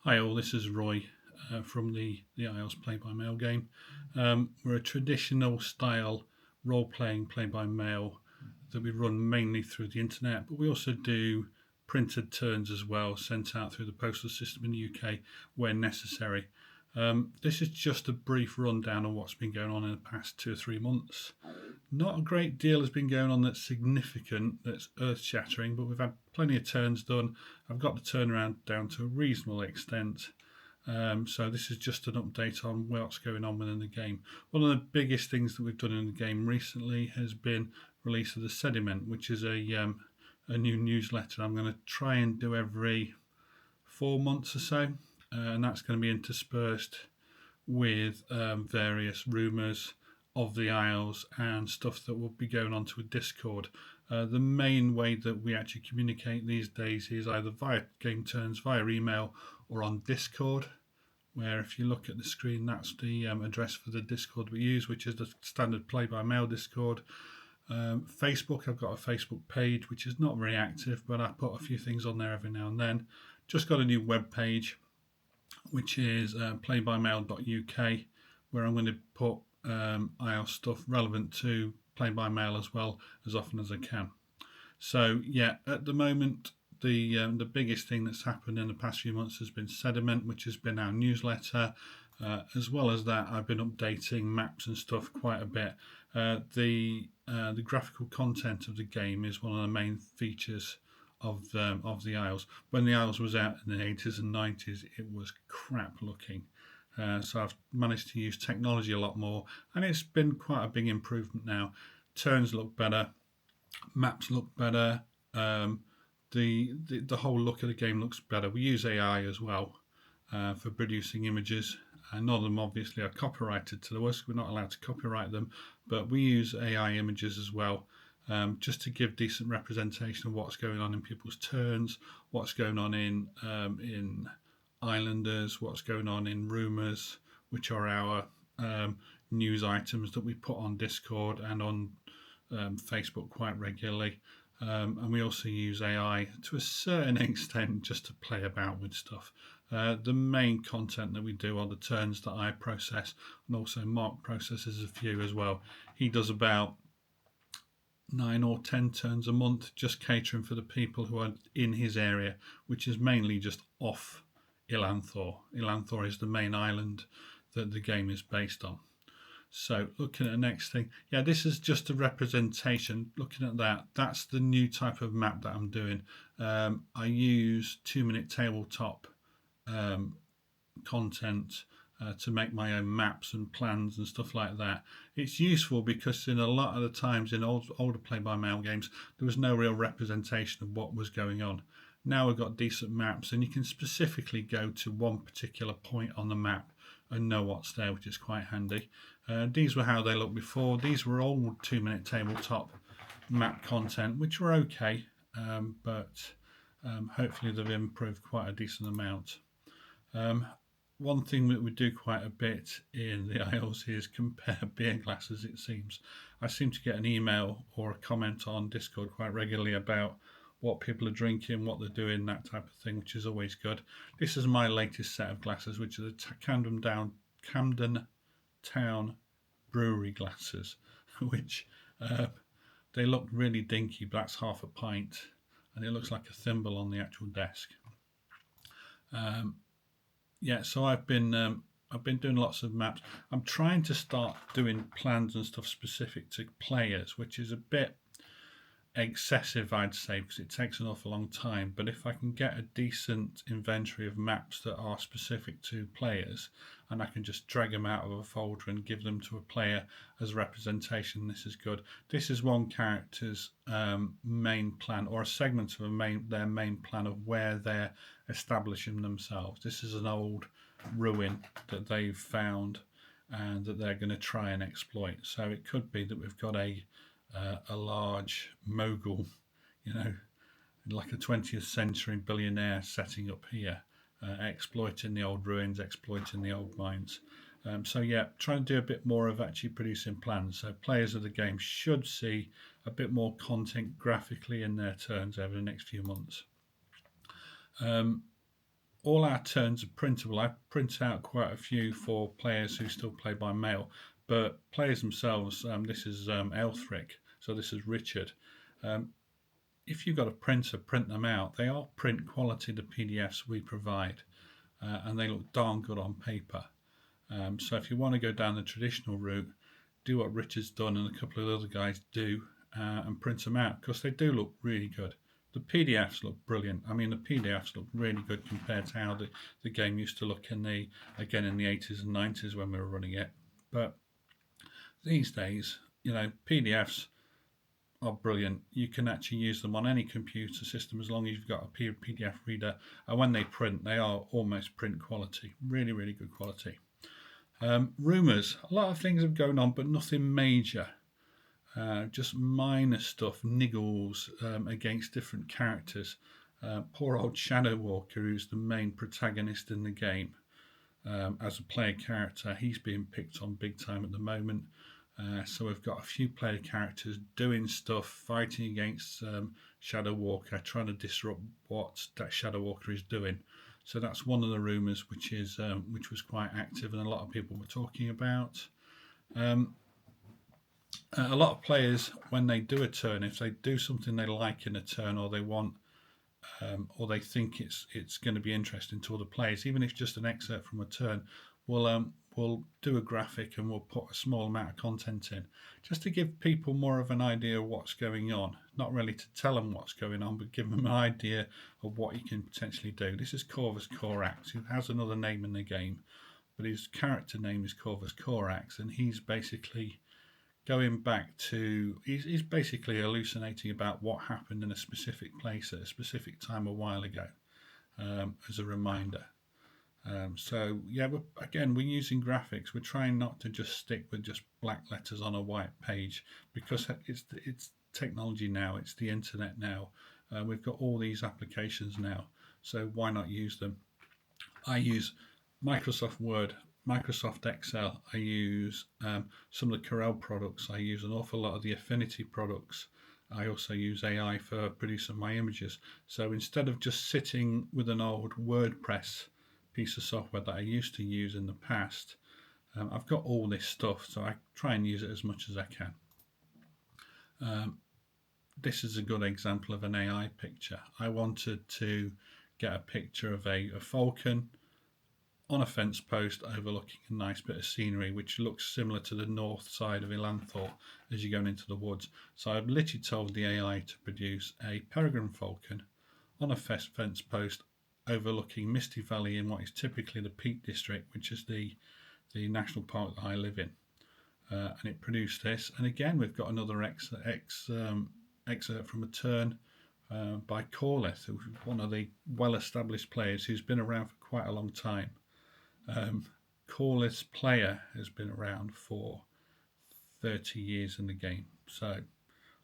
Hi all, this is Roy from the Isles Play by Mail game. We're a traditional style role playing play by mail that we run mainly through the internet, but we also do printed turns as well, sent out through the postal system in the UK where necessary. This is just a brief rundown of what's been going on in the past 2 or 3 months. Not a great deal has been going on that's significant, that's earth shattering, but we've had plenty of turns done. I've got the turnaround down to a reasonable extent. So this is just an update on what's going on within the game. One of the biggest things that we've done in the game recently has been release of the Sediment, which is a new newsletter I'm going to try and do every 4 months or so, and that's going to be interspersed with various rumours of the Isles and stuff that will be going onto a Discord. The main way that we actually communicate these days is either via game turns, via email, or on Discord. Where if you look at the screen, that's the address for the Discord we use, which is the standard play by mail Discord. Facebook, I've got a Facebook page which is not very active, but I put a few things on there every now and then. Just got a new web page which is playbymail.uk, where I'm going to put IELTS stuff relevant to play by mail as well as often as I can. So yeah, at the moment, the biggest thing that's happened in the past few months has been Sediment, which has been our newsletter. As well as that, I've been updating maps and stuff quite a bit. The graphical content of the game is one of the main features of the Isles. When the Isles was out in the 80s and 90s, it was crap looking. So I've managed to use technology a lot more, and it's been quite a big improvement now. Turns look better, maps look better. The whole look of the game looks better. We use AI as well for producing images. None of them obviously are copyrighted to the us. We're not allowed to copyright them, but we use AI images as well, just to give decent representation of what's going on in people's turns, what's going on in Islanders, what's going on in rumours, which are our news items that we put on Discord and on Facebook quite regularly. And we also use AI to a certain extent just to play about with stuff. The main content that we do are the turns that I process, and also Mark processes a few as well. He does about 9 or 10 turns a month, just catering for the people who are in his area, which is mainly just off Ilanthor. Ilanthor is the main island that the game is based on. So looking at the next thing, yeah, this is just a representation. Looking at that, that's the new type of map that I'm doing. I use 2 minute tabletop content to make my own maps and plans and stuff like that. It's useful because in a lot of the times in older play-by-mail games, there was no real representation of what was going on. Now we've got decent maps, and you can specifically go to one particular point on the map and know what's there, which is quite handy. These were how they looked before. These were old 2 minute tabletop map content, which were okay, but hopefully they've improved quite a decent amount. One thing that we do quite a bit in the Isles is compare beer glasses, it seems. I seem to get an email or a comment on Discord quite regularly about what people are drinking, what they're doing, that type of thing, which is always good. This is my latest set of glasses, which are the Camden Town Brewery glasses, which they look really dinky, but that's half a pint, and it looks like a thimble on the actual desk. Yeah, so I've been doing lots of maps. I'm trying to start doing plans and stuff specific to players, which is a bit excessive, I'd say, because it takes an awful long time. But if I can get a decent inventory of maps that are specific to players, and I can just drag them out of a folder and give them to a player as representation, this is good. This is one character's main plan, or a segment of their main plan of where they're establishing themselves. This is an old ruin that they've found and that they're going to try and exploit. So it could be that we've got a large mogul, like a 20th century billionaire setting up here, exploiting the old ruins, exploiting the old mines. So yeah, trying to do a bit more of actually producing plans. So players of the game should see a bit more content graphically in their turns over the next few months. all our turns are printable. I print out quite a few for players who still play by mail, but players themselves, this is Elthric, so this is Richard. Um, if you've got a printer, print them out. They are print quality, the PDFs we provide, and they look darn good on paper. So if you want to go down the traditional route, do what Richard's done and a couple of other guys do, and print them out, because they do look really good. The PDFs look brilliant. I mean, the PDFs look really good compared to how the game used to look in the 80s and 90s when we were running it. But these days, PDFs are brilliant. You can actually use them on any computer system as long as you've got a PDF reader. And when they print, they are almost print quality. Really, really good quality. Rumours. A lot of things have gone on, but nothing major. Just minor stuff, niggles against different characters. Poor old Shadow Walker, who's the main protagonist in the game, as a player character, he's being picked on big time at the moment. So we've got a few player characters doing stuff, fighting against Shadow Walker, trying to disrupt what that Shadow Walker is doing. So that's one of the rumours, which was quite active, and a lot of people were talking about. A lot of players, when they do a turn, if they do something they like in a turn, or they want, or they think it's going to be interesting to other players, even if it's just an excerpt from a turn, we'll do a graphic and we'll put a small amount of content in, just to give people more of an idea of what's going on. Not really to tell them what's going on, but give them an idea of what you can potentially do. This is Corvus Corax, who has another name in the game, but his character name is Corvus Corax, and he's basically going back to, he's basically hallucinating about what happened in a specific place at a specific time a while ago, as a reminder. So yeah, we're using graphics. We're trying not to just stick with just black letters on a white page, because it's technology now. It's the internet now. We've got all these applications now, so why not use them? I use Microsoft Word, Microsoft Excel. I use some of the Corel products. I use an awful lot of the Affinity products. I also use AI for producing my images. So instead of just sitting with an old WordPress piece of software that I used to use in the past, I've got all this stuff, so I try and use it as much as I can. This is a good example of an AI picture. I wanted to get a picture of a falcon on a fence post overlooking a nice bit of scenery, which looks similar to the north side of Elanthor as you're going into the woods. So I've literally told the AI to produce a peregrine falcon on a fence post overlooking Misty Valley in what is typically the Peak District, which is the national park that I live in. And it produced this. And again, we've got another excerpt from a turn by Corleth, who's one of the well-established players who's been around for quite a long time. Corleth's player has been around for 30 years in the game. So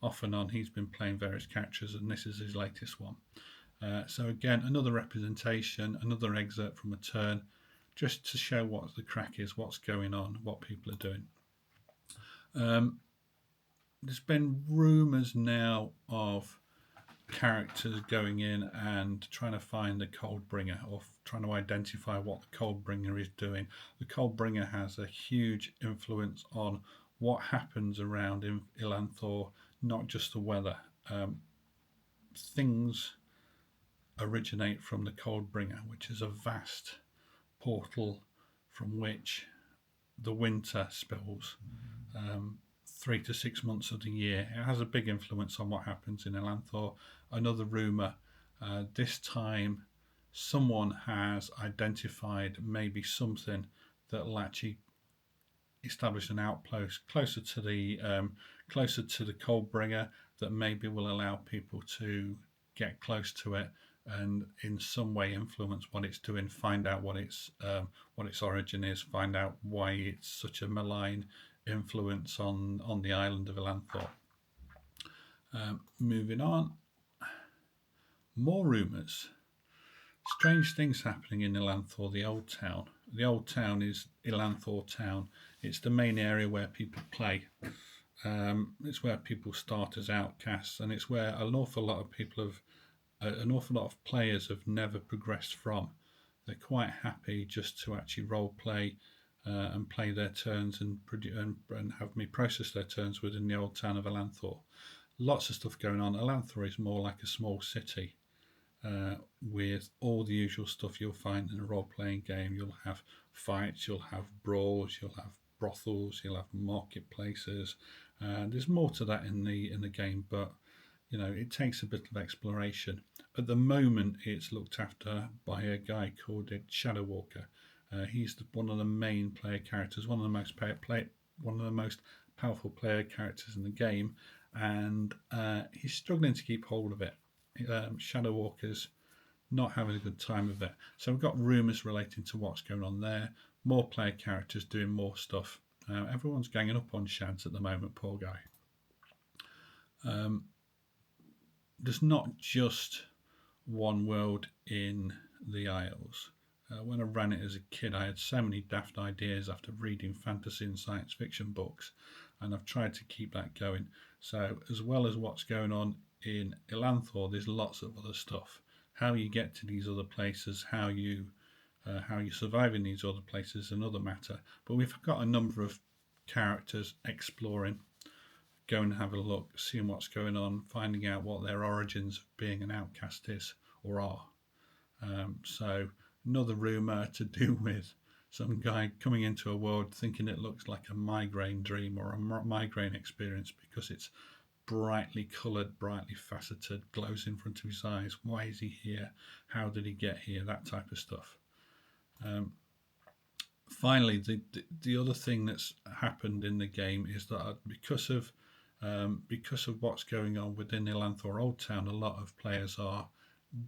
off and on, he's been playing various characters, and this is his latest one. So again, another representation, another excerpt from a turn, just to show what the crack is, what's going on, what people are doing. There's been rumours now of characters going in and trying to find the Coldbringer, or trying to identify what the Coldbringer is doing. The Coldbringer has a huge influence on what happens around in Elanthor, not just the weather. Things originate from the Coldbringer, which is a vast portal from which the winter spills 3 to 6 months of the year. It has a big influence on what happens in Elanthor. Another rumour, this time someone has identified maybe something that will actually establish an outpost closer to the Coldbringer, that maybe will allow people to get close to it and in some way influence what it's doing, find out what its origin is, find out why it's such a malign influence on the island of Elanthor. Moving on, more rumours. Strange things happening in Elanthor, the old town. The old town is Elanthor town. It's the main area where people play. It's where people start as outcasts, and it's where an awful lot of players have never progressed from. They're quite happy just to actually role play and play their turns and have me process their turns within the old town of Elanthor. Lots of stuff going on. Elanthor is more like a small city with all the usual stuff you'll find in a role-playing game. You'll have fights, you'll have brawls, you'll have brothels, you'll have marketplaces. There's more to that in the game, but it takes a bit of exploration. At the moment, it's looked after by a guy called Shadow Walker. He's one of the main player characters, one of the most powerful player characters in the game, and he's struggling to keep hold of it. Shadow Walker's not having a good time of it. So we've got rumours relating to what's going on there. More player characters doing more stuff. Everyone's ganging up on Shads at the moment, poor guy. There's not just one world in the Isles. When I ran it as a kid, I had so many daft ideas after reading fantasy and science fiction books, and I've tried to keep that going. So as well as what's going on in Elanthor, there's lots of other stuff. How you get to these other places, how you survive in these other places is another matter. But we've got a number of characters exploring, going and have a look, seeing what's going on, finding out what their origins of being an outcast is or are. So another rumour to do with some guy coming into a world thinking it looks like a migraine dream or a migraine experience because it's brightly coloured, brightly faceted, glows in front of his eyes. Why is he here? How did he get here? That type of stuff. Finally, the other thing that's happened in the game is that because of what's going on within Elanthor Old Town, a lot of players are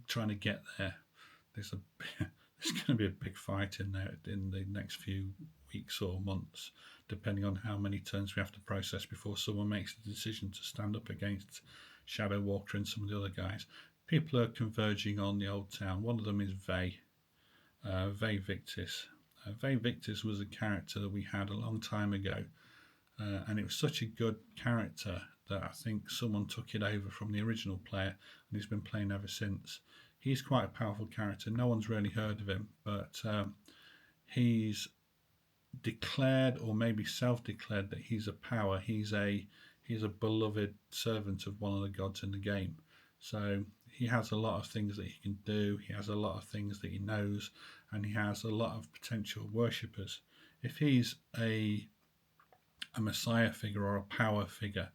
trying to get there. There's going to be a big fight in there in the next few weeks or months, depending on how many turns we have to process before someone makes the decision to stand up against Shadow Walker and some of the other guys. People are converging on the Old Town. One of them is Vay Victis. Vay Victis was a character that we had a long time ago, and it was such a good character that I think someone took it over from the original player, and he's been playing ever since. He's quite a powerful character. No one's really heard of him, but he's declared, or maybe self-declared, that he's a power. He's a beloved servant of one of the gods in the game. So he has a lot of things that he can do. He has a lot of things that he knows, and he has a lot of potential worshippers. If he's a messiah figure or a power figure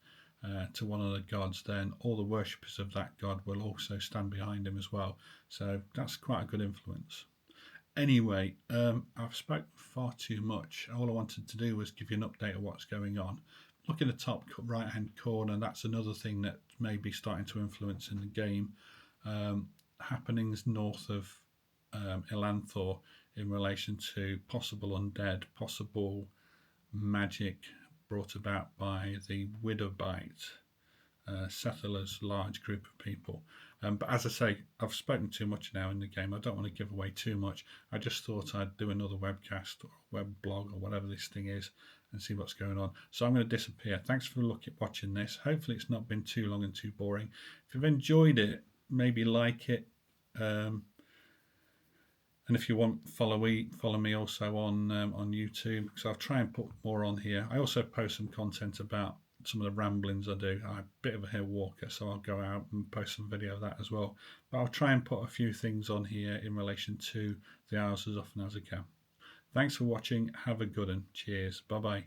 to one of the gods, then all the worshippers of that god will also stand behind him as well. So that's quite a good influence. Anyway, I've spoken far too much. All I wanted to do was give you an update of what's going on. Look in the top right hand corner, that's another thing that may be starting to influence in the game. Happenings north of Elanthor in relation to possible undead, possible magic brought about by the Widowbite settlers, large group of people. But as I say, I've spoken too much now in the game. I don't want to give away too much. I just thought I'd do another webcast or web blog or whatever this thing is and see what's going on. So I'm going to disappear. Thanks for watching this. Hopefully it's not been too long and too boring. If you've enjoyed it, maybe like it. And if you want, follow me also on YouTube, because I'll try and put more on here. I also post some content about some of the ramblings I do. I'm a bit of a hill walker, so I'll go out and post some video of that as well. But I'll try and put a few things on here in relation to the Isles as often as I can. Thanks for watching. Have a good one. Cheers. Bye-bye.